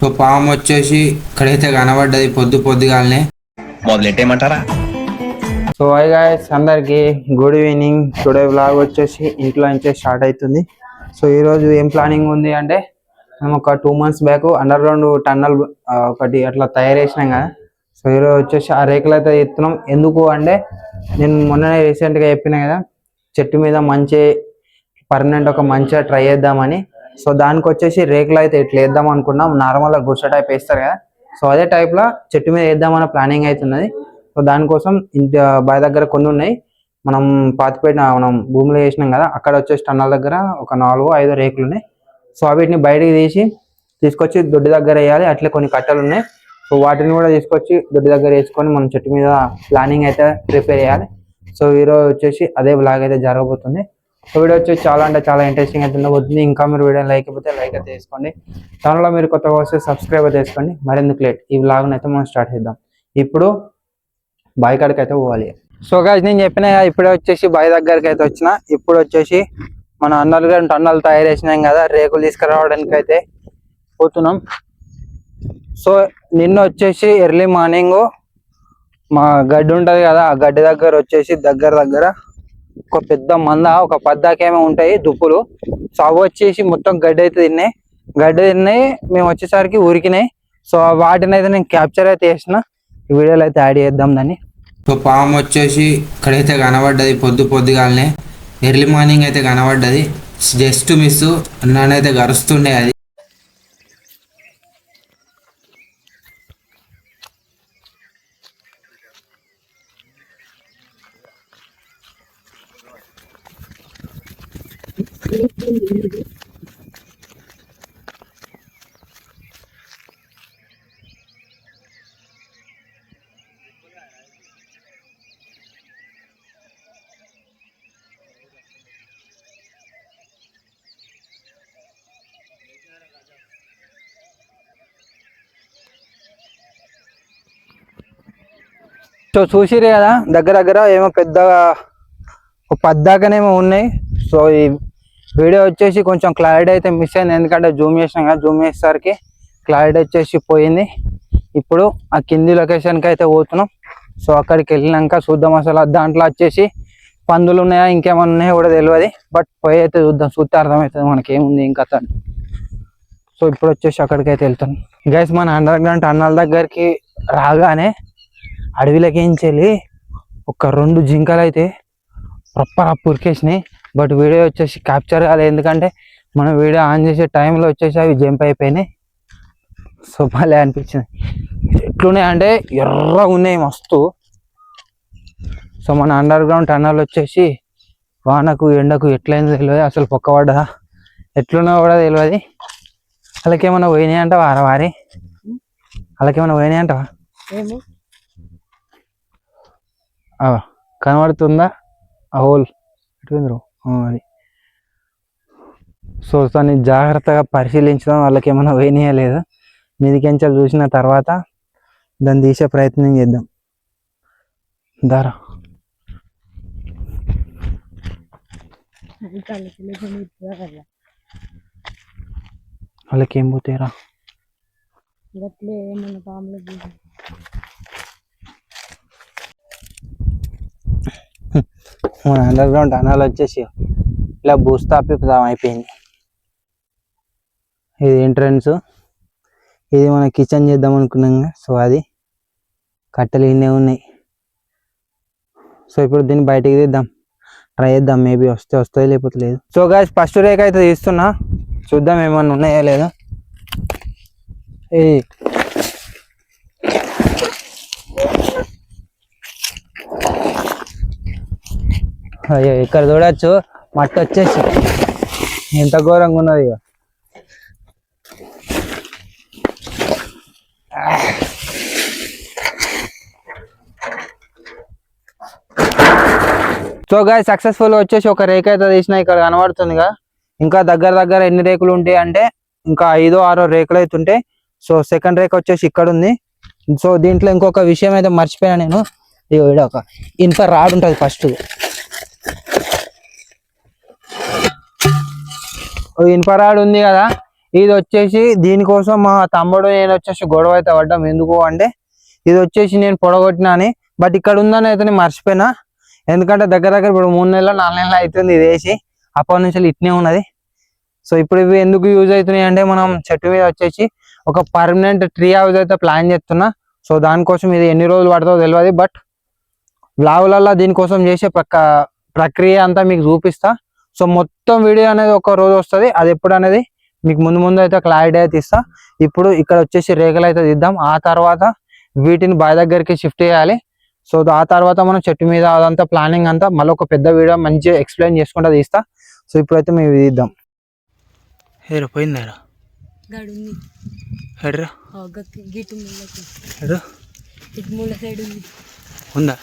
So పాము వచ్చేసి ఇక్కడైతే కనబడ్డది పొద్దుగాలనే. మొదలెట్టేయమంటారా? సో హై గైస్, అందరికి గుడ్ ఈవినింగ్. టుడే వ్లాగ్ వచ్చేసి ఇంట్లో నుంచే స్టార్ట్ అవుతుంది. సో ఈరోజు ఏం ప్లానింగ్ ఉంది అంటే, మేము ఒక 2 months back under ground tunnel ఒకటి అట్లా తయారు చేసినాం కదా. సో ఈరోజు వచ్చేసి ఆ రేకులు అయితే ఎత్తున్నాం. ఎందుకు అంటే, నేను మొన్ననే రీసెంట్గా చెప్పిన కదా, చెట్టు మీద మంచి పర్మనెంట్ ఒక మంచిగా ట్రై చేద్దామని. సో దానికి వచ్చేసి రేకులు అయితే ఇట్లా వేద్దాం అనుకున్నాం. నార్మల్గా గుడిసె టైప్ వేస్తారు కదా, సో అదే టైప్లో చెట్టు మీద వేద్దామని ప్లానింగ్ అవుతున్నది. సో దానికోసం ఇంటి బావి దగ్గర కొన్ని ఉన్నాయి. మనం పాతిపేట మనం భూమిలో వేసినాం కదా, అక్కడ వచ్చేసి టన్నల్ దగ్గర ఒక 4-5 రేకులు ఉన్నాయి. సో వీటిని బయటికి తీసుకొచ్చి దొడ్డి దగ్గర వేయాలి. అట్లే కొన్ని కట్టలు ఉన్నాయి. సో వాటిని కూడా తీసుకొచ్చి దొడ్డి దగ్గర వేసుకొని మనం చెట్టు మీద ప్లానింగ్ అయితే ప్రిపేర్ చేయాలి. సో ఈరోజు వచ్చేసి అదే బ్లాగ్ అయితే జరగబోతుంది. సో వీడియో వచ్చి చాలా అంటే చాలా ఇంట్రెస్టింగ్ అయితే ఉండబోతుంది. ఇంకా మీరు వీడియో లైక్ అయిపోతే లైక్ అయితే వేసుకోండి. ఛానల్లో మీరు కొత్తగా వస్తే సబ్స్క్రైబ్ అయితే చేసుకోండి. మరెందుకు లేట్, ఈ బ్లాగ్ని అయితే మనం స్టార్ట్ చేద్దాం. ఇప్పుడు బావి కాడికి అయితే పోవాలి. సో గాయ్స్, నేను చెప్పిన ఇప్పుడే వచ్చేసి బావి దగ్గరికి అయితే వచ్చిన. ఇప్పుడు వచ్చేసి మన అండర్ టన్నల్ తయారు చేసినాం కదా, రేకులు తీసుకురావడానికి అయితే పోతున్నాం. సో నిన్న వచ్చేసి ఎర్లీ మార్నింగ్ మా గడ్డి ఉంటుంది కదా, ఆ గడ్డి దగ్గర వచ్చేసి దగ్గర ఒక పెద్ద మంద, ఒక పద్దాకేమో ఉంటాయి దుప్పులు. సో అవి వచ్చేసి మొత్తం గడ్డి అయితే తిన్నాయి. మేము వచ్చేసరికి ఉరికినాయి. సో వాటిని అయితే నేను క్యాప్చర్ అయితే చేసిన, ఈ వీడియోలో అయితే యాడ్ చేద్దాం దాన్ని. సో పాము వచ్చేసి ఇక్కడైతే కనబడ్డది పొద్దుగాలనే, ఎర్లీ మార్నింగ్ అయితే కనబడ్డది. జస్ట్ మిస్ నన్నైతే గరుస్తుండే అది. సో చూసిరే కదా, దగ్గర ఏమో పెద్దగా ఒక పద్దాకనేమో ఉన్నాయి. సో ఈ వీడియో వచ్చేసి కొంచెం క్లారిటీ అయితే మిస్ అయింది, ఎందుకంటే జూమ్ చేసినాం కదా, జూమ్ చేసేసరికి క్లారిటీ వచ్చేసి పోయింది. ఇప్పుడు ఆ కింది లొకేషన్కి అయితే పోతున్నాం. సో అక్కడికి వెళ్ళినాక చూద్దాం అసలు దాంట్లో వచ్చేసి పందులు ఉన్నాయా ఇంకేమన్నా ఉన్నాయో కూడా తెలియదు. బట్ పోయి అయితే చూస్తే అర్థమవుతుంది మనకి ఏముంది ఇంకా. సో ఇప్పుడు వచ్చేసి అక్కడికి అయితే వెళ్తాను గైస్. మన అండర్ గ్రౌండ్ టన్నల్ దగ్గరికి రాగానే అడవిలోకించెళ్ళి ఒక 2 జింకలు అయితే ప్రాపర్ ఉరికేసినాయి. బట్ వీడియో వచ్చేసి క్యాప్చర్ కాలేదు, ఎందుకంటే మనం వీడియో ఆన్ చేసే టైంలో వచ్చేసి అవి జంప్ అయిపోయినాయి. సో భలే అనిపించింది. ఎట్లున్నాయి అంటే ఎర్రగా ఉన్నాయి మస్తు. సో మన అండర్ గ్రౌండ్ టన్నల్ వచ్చేసి వానకు ఎండకు ఎట్లయిందో తెలియదు, అసలు పొక్కబడ్డదా ఎట్లున్నా కూడా తెలియదు. వాళ్ళకేమన్నా పోయినాయి అంటావా వారి వాళ్ళకేమన్నా పోయినాయి అంటావా? కనబడుతుందా ఆ హోల్? ఎటుపోయింది అది. సో దాన్ని జాగ్రత్తగా పరిశీలించడం, వాళ్ళకి ఏమైనా పోయినాయా లేదా మీదికెంచాలు చూసిన తర్వాత దాన్ని తీసే ప్రయత్నం చేద్దాం. దారా వాళ్ళకి ఏం పోతాయిరా? మన అండర్ గ్రౌండ్ టన్నల్ వచ్చేసి ఇలా భూస్థాపితం అయిపోయింది. ఇది ఎంట్రన్స్, ఇది మన కిచెన్ చేద్దాం అనుకున్నాం. సో అది కట్టెలు ఇన్నే ఉన్నాయి. సో ఇప్పుడు దీన్ని బయటికి తీద్దాం, ట్రై చేద్దాం. మేబీ వస్తాయి లేకపోతే లేదు. సో గాయ్స్, ఫస్ట్ రేక్ అయితే తీస్తున్నా, చూద్దాం ఏమన్నా ఉన్నాయా లేదా. ఇది అయ్యో, ఇక్కడ చూడచ్చు మట్టి వచ్చేసి ఎంత ఘోరంగా ఉన్నది. ఇక సో గాయ్స్, సక్సెస్ఫుల్ వచ్చేసి ఒక రేక్ అయితే తీసిన, ఇక్కడ కనబడుతుందిగా. ఇంకా దగ్గర ఎన్ని రేకులు ఉంటాయి అంటే ఇంకా 5-6 రేకులు అయితే ఉంటాయి. సో సెకండ్ రేక్ వచ్చేసి ఇక్కడ ఉంది. సో దీంట్లో ఇంకొక విషయం అయితే మర్చిపోయాను నేను. ఇక్కడ ఒక ఇనుప రాడ్ ఉంటుంది ఫస్ట్. ఇనుపరాడు ఉంది కదా, ఇది వచ్చేసి దీనికోసం మా తమ్ముడు నేను వచ్చేసి గొడవ అయితే పడ్డాం. ఎందుకు అంటే ఇది వచ్చేసి నేను పొడగొట్టినా అని, బట్ ఇక్కడ ఉందని అయితే నేను మర్చిపోయినా. ఎందుకంటే దగ్గర దగ్గర ఇప్పుడు 3 నెలలు 4 నెలలు అవుతుంది ఇది వేసి, అప్పటి నుంచి ఇట్నే ఉన్నది. సో ఇప్పుడు ఇవి ఎందుకు యూజ్ అవుతున్నాయి అంటే, మనం చెట్టు మీద వచ్చేసి ఒక పర్మనెంట్ ట్రీ హౌస్ అయితే ప్లాన్ చేస్తున్నా. సో దానికోసం ఇది ఎన్ని రోజులు పడుతుందో తెలియదు, బట్ బ్లాగులలో దీనికోసం చేసే ప్రక్రియ అంతా మీకు చూపిస్తా. సో మొత్తం వీడియో అనేది ఒక రోజు వస్తుంది, అది ఎప్పుడు అనేది మీకు ముందు అయితే క్లారిటీ అయితే ఇస్తా. ఇప్పుడు ఇక్కడ వచ్చేసి రేకులు అయితే తీద్దాం, ఆ తర్వాత వీటిని బావి దగ్గరికి షిఫ్ట్ చేయాలి. సో ఆ తర్వాత మనం చెట్టు మీద అదంతా ప్లానింగ్ అంతా మళ్ళీ ఒక పెద్ద వీడియో మంచిగా ఎక్స్ప్లెయిన్ చేసుకుంటా తీస్తా. సో ఇప్పుడైతే మేము తీద్దాం. హేరా పోయిందారా ఉందా?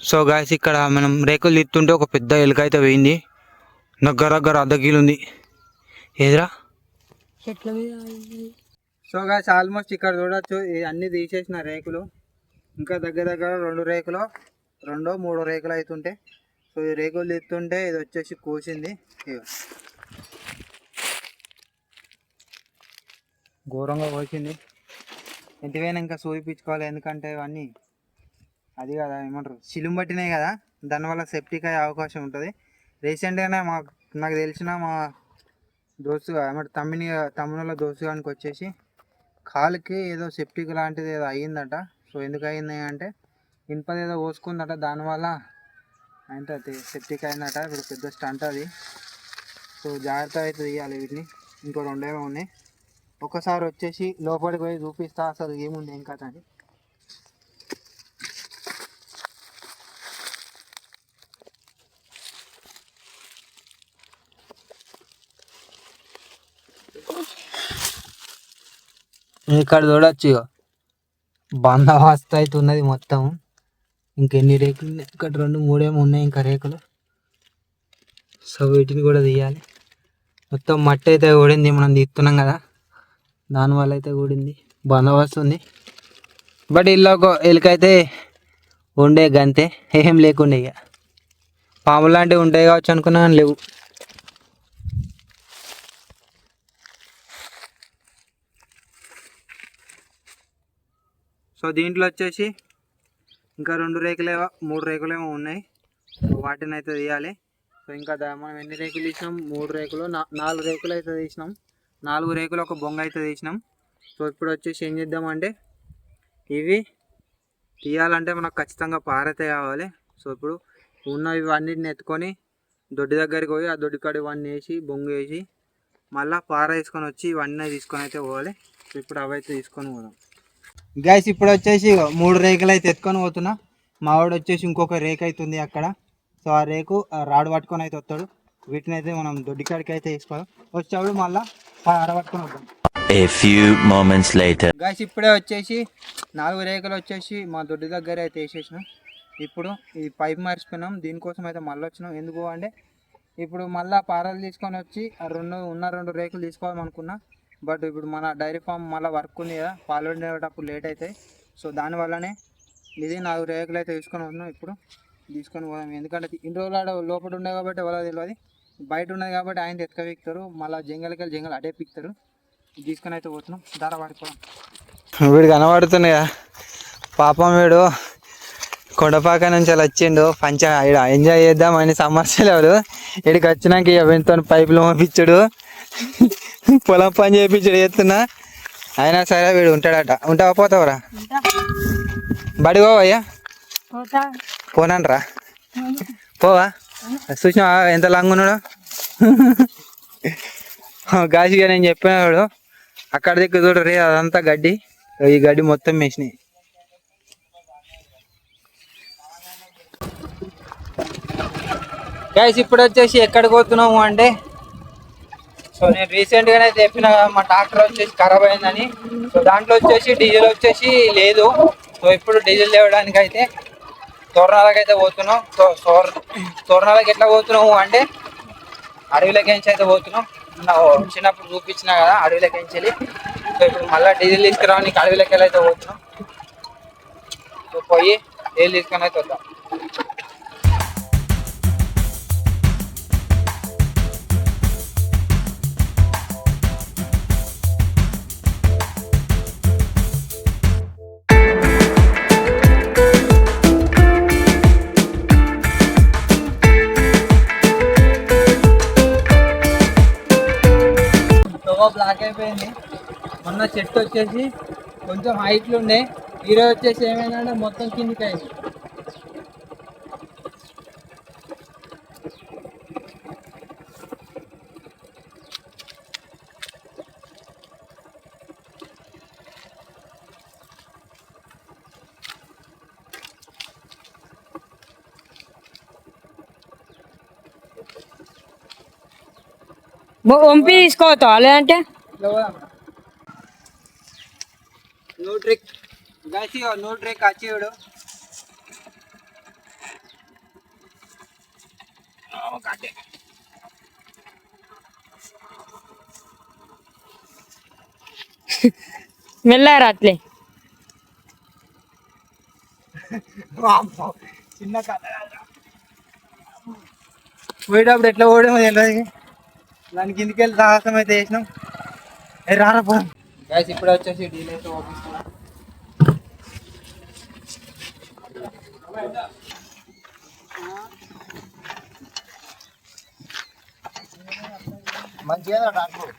సో గాయస్ ఇక్కడ మనం రేకులు తీస్తుంటే ఒక పెద్ద ఎలుక అయితే పోయింది, దగ్గర అర్ధ-కిలో ఉంది. ఏదిరా? సో గాయస్ ఆల్మోస్ట్ ఇక్కడ చూడొచ్చు అన్ని తీసేసిన రేకులు, ఇంకా దగ్గర 2 రేకులు 2-3 రేకులు అవుతుంటే. సో ఈ రేకులు తీస్తుంటే ఇది వచ్చేసి కోసింది, ఘోరంగా కోసింది. ఇంటివైనా ఇంకా చూపించుకోవాలి, ఎందుకంటే ఇవన్నీ అది కదా ఏమంటారు చిలుము పట్టినాయి కదా, దానివల్ల సెప్టిక్ అయ్యే అవకాశం ఉంటుంది. రీసెంట్గానే నాకు తెలిసిన మా దోస్తు ఏమంటారు తమ్ముళ్ళ దోస్తు గానికి వచ్చేసి కాలుకి ఏదో సెప్టిక్ లాంటిది ఏదో అయ్యిందట. సో ఎందుకు అయింది అంటే ఇనుపది ఏదో పోసుకుందట, దానివల్ల అంటే సెప్టిక్ అయిందట. ఇప్పుడు పెద్ద స్టంట్ అది. సో జాగ్రత్త అయితే తీయాలి వీటిని. ఇంకో 2 ఉన్నాయి. ఒకసారి వచ్చేసి లోపలికి పోయి చూపిస్తా అసలు ఏముంది ఏం కథ అని. ఇక్కడ చూడొచ్చు బందోబస్తు అయితే ఉన్నది మొత్తం. ఇంకెన్ని రేకులు ఉన్నాయి? ఇక్కడ 2-3 ఉన్నాయి ఇంకా రేకులు. సో వీటిని కూడా తీయాలి. మొత్తం మట్టి అయితే కూడింది, మనం తీస్తున్నాం కదా దానివల్ల అయితే కూడింది, బందోబస్తు ఉంది. బట్ ఇలా ఒక ఎలుకైతే ఉండే గంతే, ఏం లేకుండే. ఇక పాములు లాంటివి ఉంటాయి కావచ్చు అనుకున్నా కానీ లేవు. సో దీంట్లో వచ్చేసి ఇంకా 2 రేకులేవో 3 రేకులేమో ఉన్నాయి, వాటిని అయితే తీయాలి. సో ఇంకా మనం ఎన్ని రేకులు తీసినాం? 3 రేకులు 4 రేకులు అయితే తీసినాం. 4 రేకులు ఒక బొంగ అయితే తీసినాం. సో ఇప్పుడు వచ్చేసి ఏం చేద్దామంటే ఇవి తీయాలంటే మనకు ఖచ్చితంగా పారైతే కావాలి. సో ఇప్పుడు ఉన్నవి ఇవన్నిటిని ఎత్తుకొని దొడ్డి దగ్గరికి పోయి ఆ దొడ్డి కాడ ఇవన్నీ వేసి బొంగు వేసి మళ్ళీ పార వేసుకొని వచ్చి ఇవన్నీ తీసుకొని అయితే పోవాలి. సో ఇప్పుడు అవైతే తీసుకొని పోదాం. గ్యాస్ ఇప్పుడు వచ్చేసి 3 రేకులు అయితే ఎత్తుకొని పోతున్నా. మా వాడు వచ్చేసి ఇంకొక రేకు అవుతుంది అక్కడ. సో ఆ రేకు రాడు పట్టుకొని అయితే వస్తాడు. వీటిని అయితే మనం దొడ్డికాడికి అయితే వేసుకోవాలి. వచ్చేవాడు మళ్ళీ పట్టుకొని వద్దాం. A few moments later. Gas ఇప్పుడే వచ్చేసి 4 రేకులు వచ్చేసి మా దొడ్డి దగ్గర అయితే వేసేసినాం. ఇప్పుడు ఈ పైప్ మర్చిపోయినాం, దీనికోసం అయితే మళ్ళీ వచ్చినాం. ఎందుకు అంటే ఇప్పుడు మళ్ళీ పారలు తీసుకొని వచ్చి ఆ 2 రేకులు తీసుకోవాలనుకున్నా. బట్ ఇప్పుడు మన డైరీ ఫామ్ మళ్ళీ వర్క్ ఉంది కదా, పాలు వండేటప్పుడు లేట్ అవుతాయి. సో దానివల్లనే ఇది 4 రేకులు అయితే తీసుకొని వస్తున్నాం. ఇప్పుడు తీసుకొని పోదాం, ఎందుకంటే ఇన్ని రోజులు లోపల ఉండే కాబట్టి ఎవరో తెలియదు, బయట ఉన్నది కాబట్టి ఆయన ఎత్తుకవిక్తారు, మళ్ళీ జంగల్ అటే పిక్తారు. తీసుకొని అయితే పోతున్నాం, ధర పడిపోదాం. వీడు కనబడుతున్నాయా పాపం, వీడు కొండపాక నుంచి అలా వచ్చిండు ఎంజాయ్ చేద్దామని సమస్యలు. ఇక్కడికి వచ్చినాక ఇక వీటితో పైపులు పంపించాడు, పొలం పని చేయించాడు చేస్తున్నా. అయినా సరే వీడు ఉంటాడట. ఉంటావా పోతావరా? బడి పోవయ్యా? పోనానరా? పోవా? చూసినా ఎంత లాంగ్ ఉన్నాడు. గాసిగా నేను చెప్పినాడు అక్కడ దగ్గర చూడరు, అదంతా గడ్డి, ఈ గడ్డి మొత్తం వేసినాయి. గాయస్ ఇప్పుడు వచ్చేసి ఎక్కడికి పోతున్నాము అంటే, సో నేను రీసెంట్గానే చెప్పిన మా ట్రాక్టర్ వచ్చేసి ఖరాబ్ అయిందని. సో దాంట్లో వచ్చేసి డీజిల్ వచ్చేసి లేదు. సో ఇప్పుడు డీజిల్ తేవడానికి అయితే తోరణాలకు అయితే పోతున్నాం. సో తోరణాలకు ఎట్లా పోతున్నాము అంటే అడవిలోకించి అయితే పోతున్నాం. చిన్నప్పుడు చూపించినా కదా అడవిలోకించి. సో ఇప్పుడు మళ్ళీ డీజిల్ తీసుకురావడానికి అడవిలోకి వెళ్ళి అయితే పోతున్నాం. సో పోయి డీజిల్ తీసుకొని అయితే వద్దాం. బ్లాక్ అయిపోయింది. మొన్న చెట్టు వచ్చేసి కొంచెం హైట్లు ఉండే, ఈరోజు వచ్చేసి ఏమైందంటే మొత్తం కిందికి అయింది. వంపి తీసుకోవద్దా లేదంటే న్యూట్రిక్ గైస్, న్యూట్రిక్ అచీవ్డ్. మెల్లారా అట్లే చిన్న కథ పోయేటప్పుడు ఎట్లా పోవడం తెలియదు. దాని కిందికి వెళ్ళి సాహసం అయితే చేసినాం. రారపో గైస్, ఇప్పుడు వచ్చేసి డీల్ అయితే ఓపిస్తున్నాం. మంచిగా డాక్టర్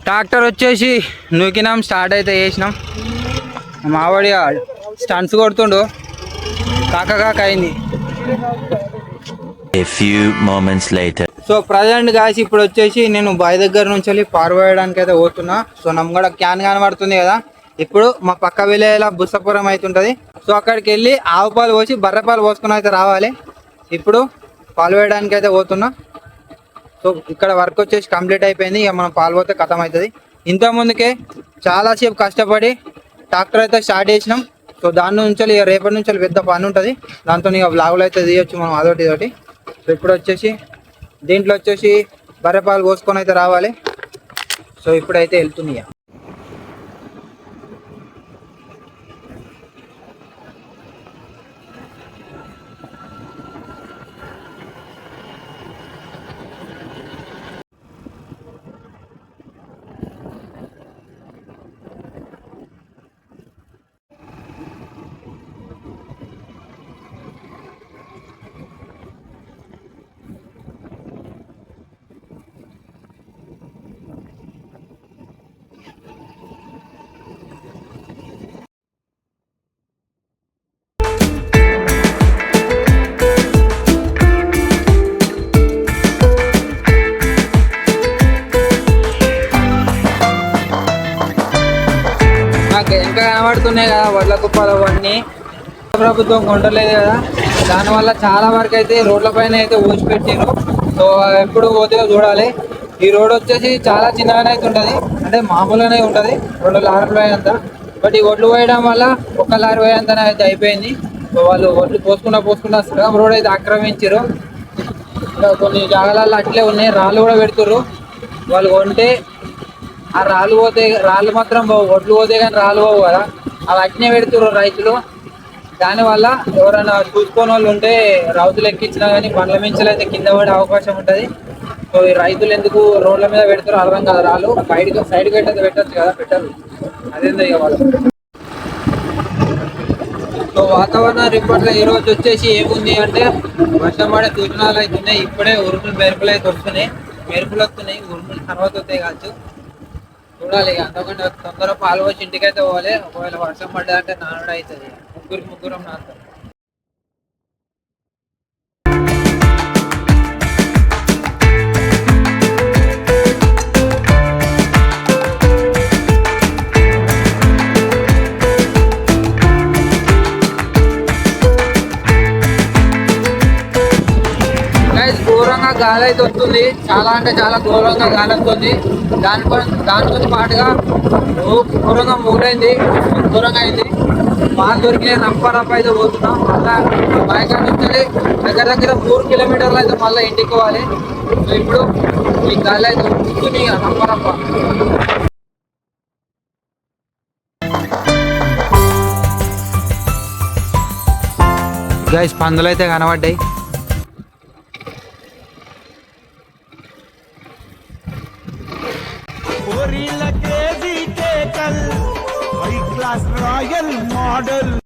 ట్రాక్టర్ వచ్చేసి నూకినాం, స్టార్ట్ అయితే చేసినాం. మావాడి స్టంట్స్ కొడుతుండు, కాక అయింది. A few moments later. So present guys ఇప్పుడు వచ్చేసి నేను బావి దగ్గర నుంచి వెళ్ళి పారవేయడానికి అయితే పోతున్నా. సో నమ్మగడ క్యాన్ కనబడుతుంది కదా, ఇప్పుడు మా పక్క విలేజ్లో బుస్సపురం అవుతుంటుంది. సో అక్కడికి వెళ్ళి ఆవు పాలు పోసి బర్రె పాలు పోసుకుని అయితే రావాలి. ఇప్పుడు పాలు వేయడానికి అయితే పోతున్నా. సో ఇక్కడ వర్క్ వచ్చేసి కంప్లీట్ అయిపోయింది. ఇక మనం పాలు పోతే ఖతం అవుతుంది. ఇంతకుముందుకే చాలాసేపు కష్టపడి ట్రాక్టర్ అయితే స్టార్ట్ చేసినాం. సో దాని నుంచి ఇక రేపటి నుంచి పెద్ద పని ఉంటుంది. దాంతో ఇక బ్లాగులు అయితే తీయొచ్చు మనం అదొకటి ఇదొకటి. సో ఇప్పుడు వచ్చేసి దీంట్లో వచ్చేసి బర్రె పాలు పోసుకొని అయితే రావాలి. సో ఇప్పుడైతే వెళ్తున్నాయి. ఇంకా కనబడుతున్నాయి కదా వడ్ల కుప్పలు అవన్నీ. ప్రభుత్వం కొండలేదు కదా, దానివల్ల చాలా వరకు అయితే రోడ్ల పైన అయితే ఊసిపెట్టారు. సో ఎప్పుడు పోతే చూడాలి. ఈ రోడ్ వచ్చేసి చాలా చిన్నగానే అయితే ఉంటుంది, అంటే మామూలుగానే ఉంటుంది, 2 లారీలు పోయేంత. బట్ ఈ ఒడ్లు పోయడం వల్ల 1 లారీ పోయేంతనే అయితే అయిపోయింది. సో వాళ్ళు ఒడ్లు పోసుకున్నా సగం రోడ్ అయితే ఆక్రమించారు. ఇంకా కొన్ని జాగాలలో అట్లే ఉన్నాయి, రాళ్ళు కూడా పెడుతుర్రు. వాళ్ళు కొంటే ఆ రాళ్ళు మాత్రం పోవు, ఒడ్లు పోతే కానీ రాళ్ళు పోవు కదా, అవి అట్నే పెడుతుర్రు రైతులు. దానివల్ల ఎవరైనా చూసుకొని వాళ్ళు ఉంటే రౌతులు ఎక్కించినా కానీ బండ్ల మించలు అయితే కింద పడే అవకాశం ఉంటుంది. సో ఈ రైతులు ఎందుకు రోడ్ల మీద పెడతారో అర్థం కాదు. రాళ్ళు సైడ్కి అయితే పెట్టచ్చు కదా, పెట్టరు. అదేందో ఇక వాళ్ళు. సో వాతావరణ రిపోర్ట్లో ఈరోజు వచ్చేసి ఏముంది అంటే వర్షం పడే సూచనలు అవుతున్నాయి. ఇప్పుడే మెరుపులు అయితే వస్తున్నాయి, మెరుపులు వస్తున్నాయి, ఉరుములు తర్వాత వస్తాయి కావచ్చు. చూడాలి ఇక. అంతకంటే తొందరగా పాలు వచ్చి ఇంటికైతే పోవాలి. ఒకవేళ వర్షం పడ్డదంటే నానుడు అవుతుంది. ముగ్గురం నాలుగు. ఘోరంగా గాలి అయితే వస్తుంది, చాలా అంటే చాలా ఘోరంగా గాలి వస్తుంది. దానితో పాటుగా ఘోరంగా మూడైంది, ఘోరంగా అయింది. మాల్ దొరికి రంపరంప అయితే పోతున్నాం. మళ్ళా బాయికాడ నుంచి దగ్గర దగ్గర 3 కిలోమీటర్లు అయితే మళ్ళీ ఇంటికి పోవాలి. సో ఇప్పుడు ఈ గాలి అయితే వస్తుంది రంపరంప. గైస్ పందులు అయితే కనబడ్డాయి. Royal model